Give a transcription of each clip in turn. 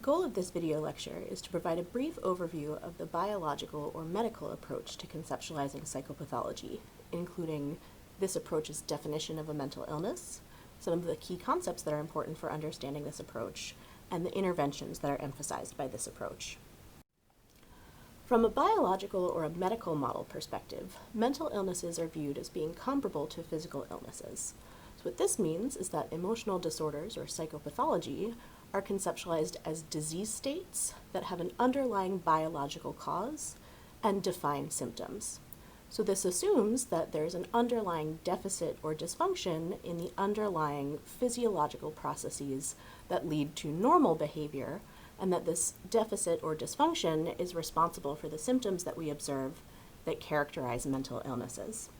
goal of this video lecture is to provide a brief overview of the biological or medical approach to conceptualizing psychopathology, including this approach's definition of a mental illness, some of the key concepts that are important for understanding this approach, and the interventions that are emphasized by this approach. From a biological or a medical model perspective, mental illnesses are viewed as being comparable to physical illnesses. So what this means is that emotional disorders, or psychopathology, are conceptualized as disease states that have an underlying biological cause and define symptoms. So this assumes that there's an underlying deficit or dysfunction in the underlying physiological processes that lead to normal behavior, and that this deficit or dysfunction is responsible for the symptoms that we observe that characterize mental illnesses.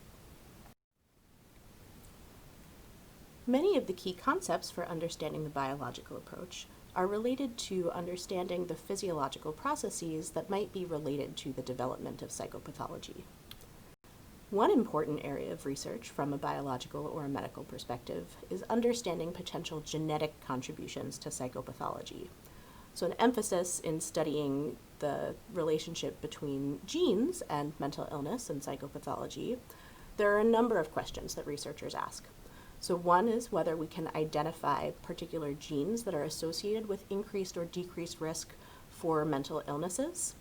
Many of the key concepts for understanding the biological approach are related to understanding the physiological processes that might be related to the development of psychopathology. One important area of research from a biological or a medical perspective is understanding potential genetic contributions to psychopathology. So an emphasis in studying the relationship between genes and mental illness and psychopathology, there are a number of questions that researchers ask. So one is whether we can identify particular genes that are associated with increased or decreased risk for mental illnesses.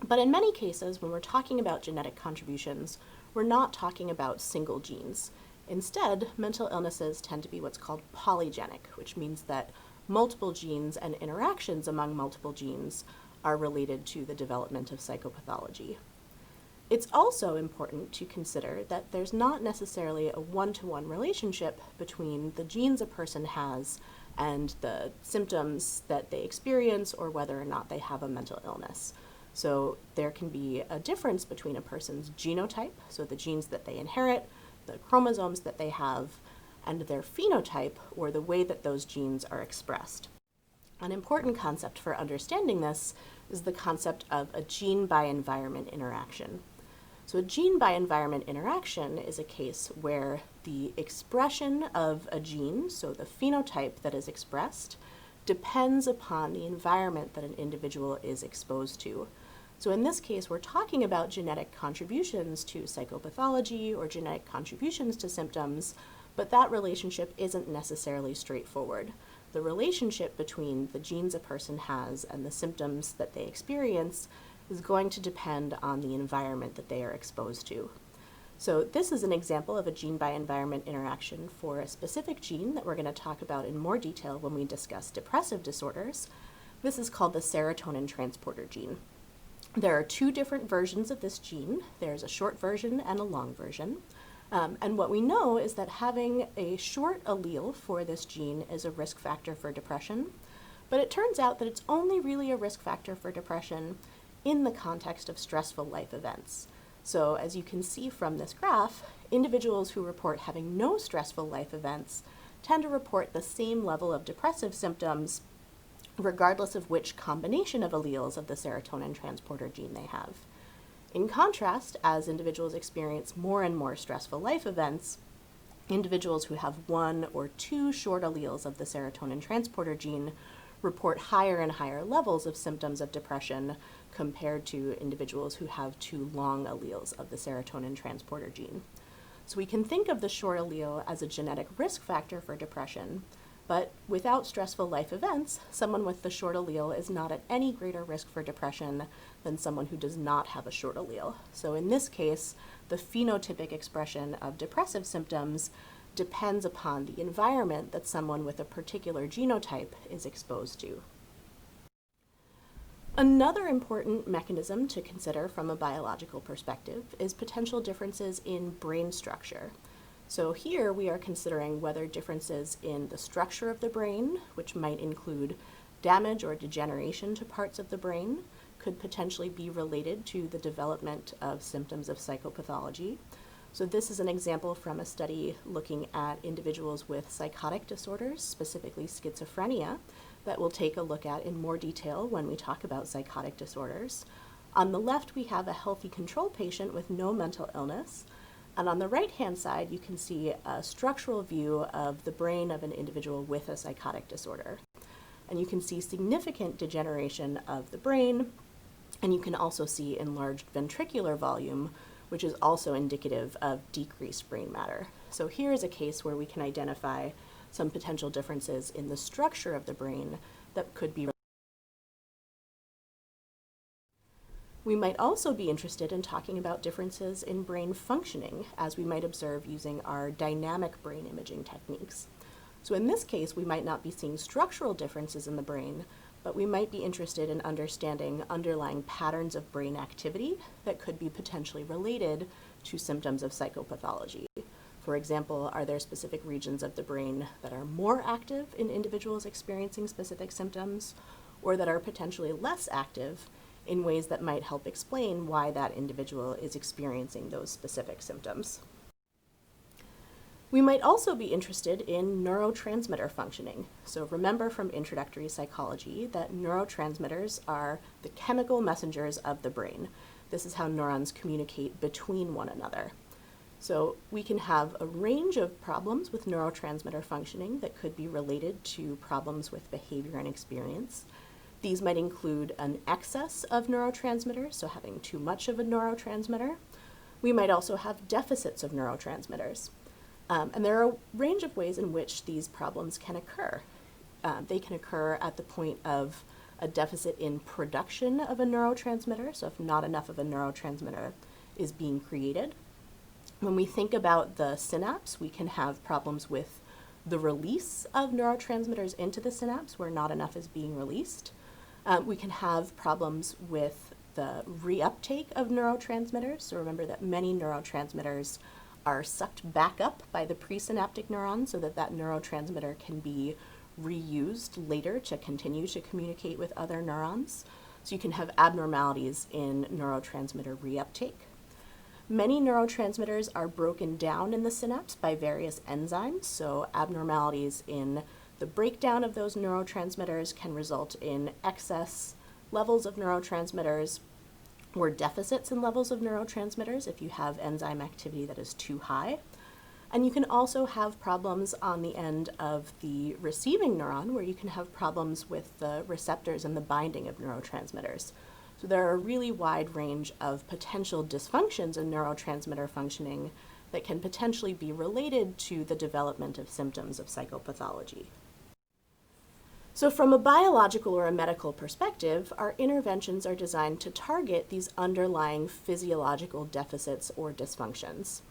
But in many cases, when we're talking about genetic contributions, we're not talking about single genes. Instead, mental illnesses tend to be what's called polygenic, which means that multiple genes and interactions among multiple genes are related to the development of psychopathology. It's also important to consider that there's not necessarily a one-to-one relationship between the genes a person has and the symptoms that they experience or whether or not they have a mental illness. So there can be a difference between a person's genotype, so the genes that they inherit, the chromosomes that they have, and their phenotype, or the way that those genes are expressed. An important concept for understanding this is the concept of a gene-by-environment interaction. So a gene-by-environment interaction is a case where the expression of a gene, so the phenotype that is expressed, depends upon the environment that an individual is exposed to. So in this case, we're talking about genetic contributions to psychopathology or genetic contributions to symptoms, but that relationship isn't necessarily straightforward. The relationship between the genes a person has and the symptoms that they experience is going to depend on the environment that they are exposed to. So this is an example of a gene-by-environment interaction for a specific gene that we're going to talk about in more detail when we discuss depressive disorders. This is called the serotonin transporter gene. There are two different versions of this gene. There's a short version and a long version. And what we know is that having a short allele for this gene is a risk factor for depression, but it turns out that it's only really a risk factor for depression in the context of stressful life events. So as you can see from this graph, individuals who report having no stressful life events tend to report the same level of depressive symptoms regardless of which combination of alleles of the serotonin transporter gene they have. In contrast, as individuals experience more and more stressful life events, individuals who have one or two short alleles of the serotonin transporter gene report higher and higher levels of symptoms of depression compared to individuals who have two long alleles of the serotonin transporter gene. So we can think of the short allele as a genetic risk factor for depression, but without stressful life events, someone with the short allele is not at any greater risk for depression than someone who does not have a short allele. So in this case, the phenotypic expression of depressive symptoms depends upon the environment that someone with a particular genotype is exposed to. Another important mechanism to consider from a biological perspective is potential differences in brain structure. So here we are considering whether differences in the structure of the brain, which might include damage or degeneration to parts of the brain, could potentially be related to the development of symptoms of psychopathology. So this is an example from a study looking at individuals with psychotic disorders, specifically schizophrenia, that we'll take a look at in more detail when we talk about psychotic disorders. On the left, we have a healthy control patient with no mental illness. And on the right-hand side, you can see a structural view of the brain of an individual with a psychotic disorder. And you can see significant degeneration of the brain, and you can also see enlarged ventricular volume, which is also indicative of decreased brain matter. So here is a case where we can identify some potential differences in the structure of the brain that could be. We might also be interested in talking about differences in brain functioning, as we might observe using our dynamic brain imaging techniques. So in this case, we might not be seeing structural differences in the brain, but we might be interested in understanding underlying patterns of brain activity that could be potentially related to symptoms of psychopathology. For example, are there specific regions of the brain that are more active in individuals experiencing specific symptoms, or that are potentially less active in ways that might help explain why that individual is experiencing those specific symptoms? We might also be interested in neurotransmitter functioning. So remember from introductory psychology that neurotransmitters are the chemical messengers of the brain. This is how neurons communicate between one another. So we can have a range of problems with neurotransmitter functioning that could be related to problems with behavior and experience. These might include an excess of neurotransmitters, so having too much of a neurotransmitter. We might also have deficits of neurotransmitters. And there are a range of ways in which these problems can occur. They can occur at the point of a deficit in production of a neurotransmitter, so if not enough of a neurotransmitter is being created. When we think about the synapse, we can have problems with the release of neurotransmitters into the synapse where not enough is being released. We can have problems with the reuptake of neurotransmitters. So remember that many neurotransmitters are sucked back up by the presynaptic neuron so that that neurotransmitter can be reused later to continue to communicate with other neurons. So you can have abnormalities in neurotransmitter reuptake. Many neurotransmitters are broken down in the synapse by various enzymes, so abnormalities in the breakdown of those neurotransmitters can result in excess levels of neurotransmitters or deficits in levels of neurotransmitters if you have enzyme activity that is too high. And you can also have problems on the end of the receiving neuron where you can have problems with the receptors and the binding of neurotransmitters. So there are a really wide range of potential dysfunctions in neurotransmitter functioning that can potentially be related to the development of symptoms of psychopathology. So from a biological or a medical perspective, our interventions are designed to target these underlying physiological deficits or dysfunctions.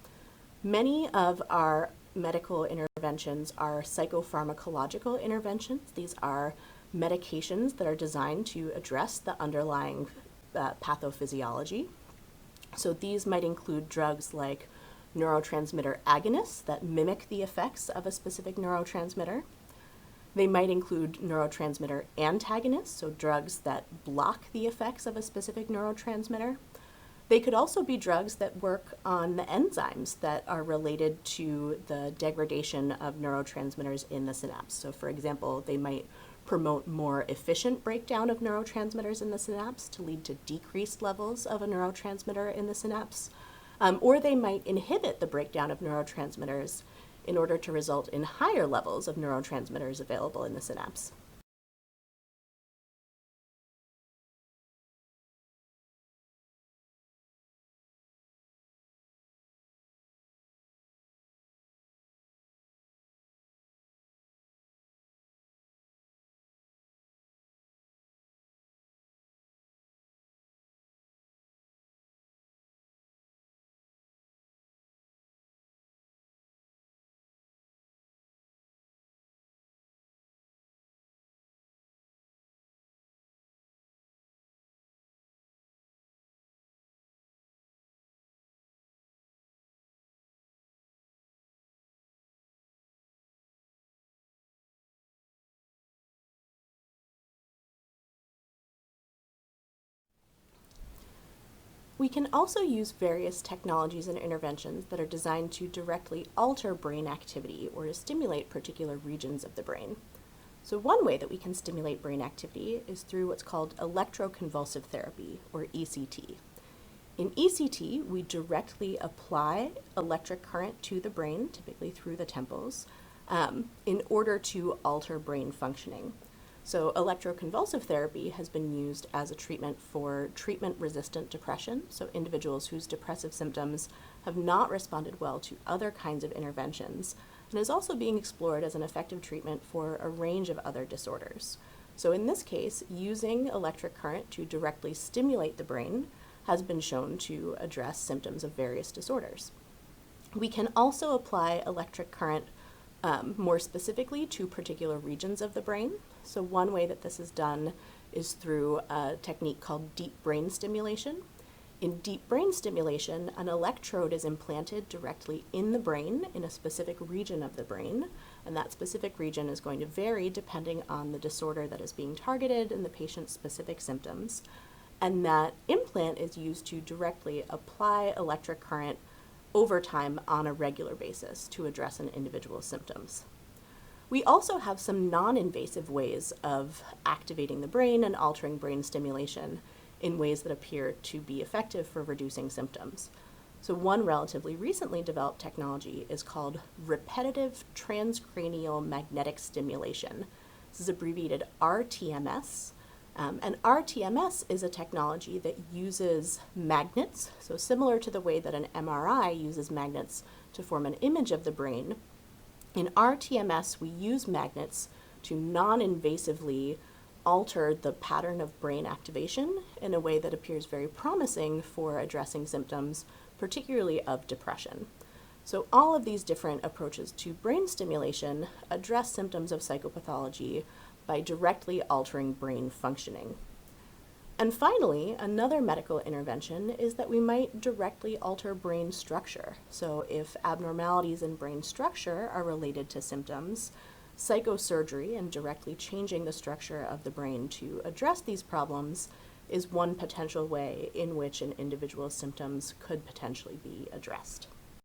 Many of our medical interventions are psychopharmacological interventions. These are medications that are designed to address the underlying pathophysiology. So these might include drugs like neurotransmitter agonists that mimic the effects of a specific neurotransmitter. They might include neurotransmitter antagonists, so drugs that block the effects of a specific neurotransmitter. They could also be drugs that work on the enzymes that are related to the degradation of neurotransmitters in the synapse. So for example, they might promote more efficient breakdown of neurotransmitters in the synapse to lead to decreased levels of a neurotransmitter in the synapse. Or they might inhibit the breakdown of neurotransmitters in order to result in higher levels of neurotransmitters available in the synapse. We can also use various technologies and interventions that are designed to directly alter brain activity or to stimulate particular regions of the brain. So one way that we can stimulate brain activity is through what's called electroconvulsive therapy, or ECT. In ECT, we directly apply electric current to the brain, typically through the temples, in order to alter brain functioning. So electroconvulsive therapy has been used as a treatment for treatment-resistant depression, so individuals whose depressive symptoms have not responded well to other kinds of interventions, and is also being explored as an effective treatment for a range of other disorders. So in this case, using electric current to directly stimulate the brain has been shown to address symptoms of various disorders. We can also apply electric current more specifically to particular regions of the brain. So one way that this is done is through a technique called deep brain stimulation. In deep brain stimulation, an electrode is implanted directly in the brain, in a specific region of the brain, and that specific region is going to vary depending on the disorder that is being targeted and the patient's specific symptoms. And that implant is used to directly apply electric current over time on a regular basis to address an individual's symptoms. We also have some non-invasive ways of activating the brain and altering brain stimulation in ways that appear to be effective for reducing symptoms. So one relatively recently developed technology is called repetitive transcranial magnetic stimulation. This is abbreviated RTMS. And RTMS is a technology that uses magnets, so similar to the way that an MRI uses magnets to form an image of the brain. In RTMS, we use magnets to non-invasively alter the pattern of brain activation in a way that appears very promising for addressing symptoms, particularly of depression. So all of these different approaches to brain stimulation address symptoms of psychopathology by directly altering brain functioning. And finally, another medical intervention is that we might directly alter brain structure. So if abnormalities in brain structure are related to symptoms, psychosurgery and directly changing the structure of the brain to address these problems is one potential way in which an individual's symptoms could potentially be addressed.